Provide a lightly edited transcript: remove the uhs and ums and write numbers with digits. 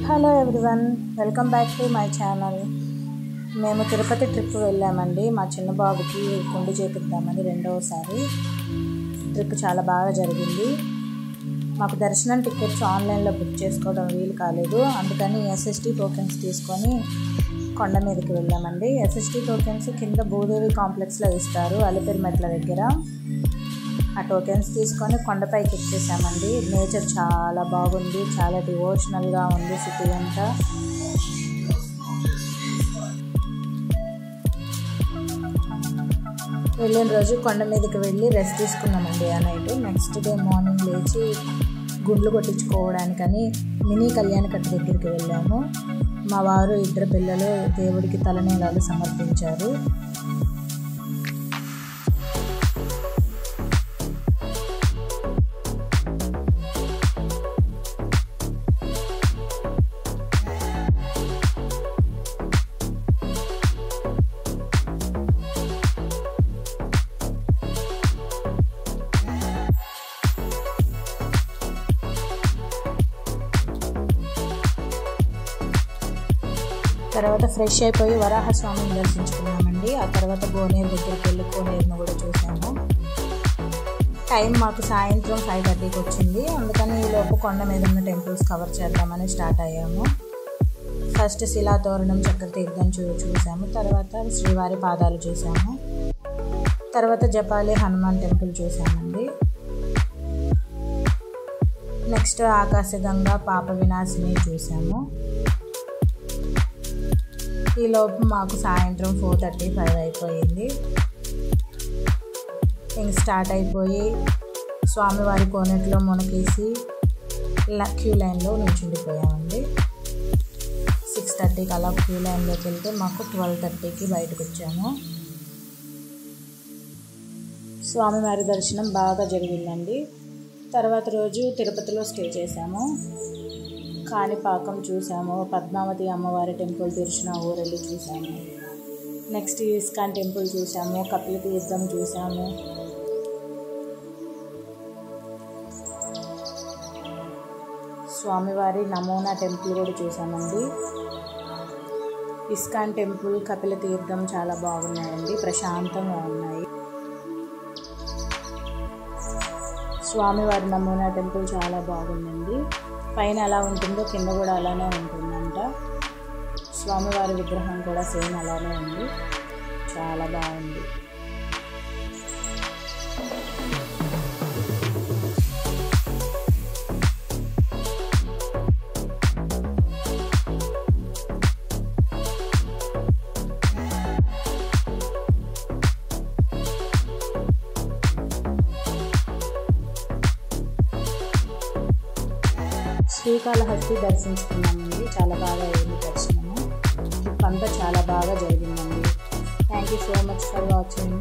Hello everyone, welcome back to my channel. మేము Tirupati trip వెళ్ళామండి. మా చిన్న బాబుకి కుండు చేపిద్దామని రెండవసారి. ట్రిప్ చాలా బాగా జరిగింది. మాకు దర్శనం టికెట్స్ ఆన్లైన్లో బుక్ చేసుకోవడం వీలు కాలేదు. అందుకని ఎస్ఎస్టీ టోకెన్స్ తీసుకొని కొండ మీదకి వెళ్ళామండి. ఎస్ఎస్టీ టోకెన్స్ కింద భూదేవి కాంప్లెక్స్లో ఇస్తారు, అలిపిరి మెట్ల దగ్గర. ఆ టోకెన్స్ తీసుకొని కొండపైకి ఎక్కేసామండి. నేచర్ చాలా బాగుంది, చాలా డివోషనల్గా ఉంది సిటీ అంతా. వెళ్ళిన రోజు కొండ మీదకి వెళ్ళి రెస్ట్ తీసుకున్నామండి ఆ నైట్. నెక్స్ట్ డే మార్నింగ్ లేచి గుండ్లు కొట్టించుకోవడానికని మినీ కళ్యాణకట్ట దగ్గరికి వెళ్ళాము. మా వారు ఇద్దరు పిల్లలు దేవుడికి తలనీలాలు సమర్పించారు. తర్వాత ఫ్రెష్ అయిపోయి వరాహస్వామిని దర్శించుకున్నామండి. ఆ తర్వాత గోనేరు దగ్గరికి వెళ్ళి కోనేరును కూడా చూసాము. టైం మాకు సాయంత్రం 5:30కి వచ్చింది. అందుకని ఈలోపు కొండ మీద ఉన్న టెంపుల్స్ కవర్ చేద్దామని స్టార్ట్ అయ్యాము. ఫస్ట్ శిలాతోరణం చక్రతీర్థం చూసాము. తర్వాత శ్రీవారి పాదాలు చూసాము. తర్వాత జపాలి హనుమాన్ టెంపుల్ చూసామండి. నెక్స్ట్ ఆకాశగంగా పాప వినాశిని చూసాము. ఈలోపు మాకు సాయంత్రం 4:35 అయిపోయింది. ఇంక స్టార్ట్ అయిపోయి స్వామివారి కోనేటిలో మునకేసి క్యూ లైన్లో నిల్చుండిపోయామండి. 6:30కి అలా క్యూ లైన్లోకి వెళ్తే మాకు 12:30కి బయటకు వచ్చాము. స్వామివారి దర్శనం బాగా జరిగిందండి. తర్వాత రోజు తిరుపతిలో స్టే చేసాము. కాణిపాకం చూసాము, పద్మావతి అమ్మవారి టెంపుల్, తిరుచునావూరెల్లి చూసాము. నెక్స్ట్ ఇస్కాన్ టెంపుల్ చూసాము, కపిల తీర్థం చూసాము. స్వామివారి నమూనా టెంపుల్ కూడా చూసామండి. ఇస్కాన్ టెంపుల్, కపిల తీర్థం చాలా బాగున్నాయండి, ప్రశాంతంగా ఉన్నాయి. స్వామివారి నమూనా టెంపుల్ చాలా బాగుందండి. పైన ఎలా ఉంటుందో కింద కూడా అలానే ఉంటుందంట. స్వామివారి విగ్రహం కూడా సేమ్ అలానే ఉంది, చాలా బాగుంది. శ్రీకాళహస్తి దర్శించుకున్నామండి. చాలా బాగా అయింది దర్శనము. ట్రిప్ అంతా చాలా బాగా జరిగిందండి. Thank you so much for watching.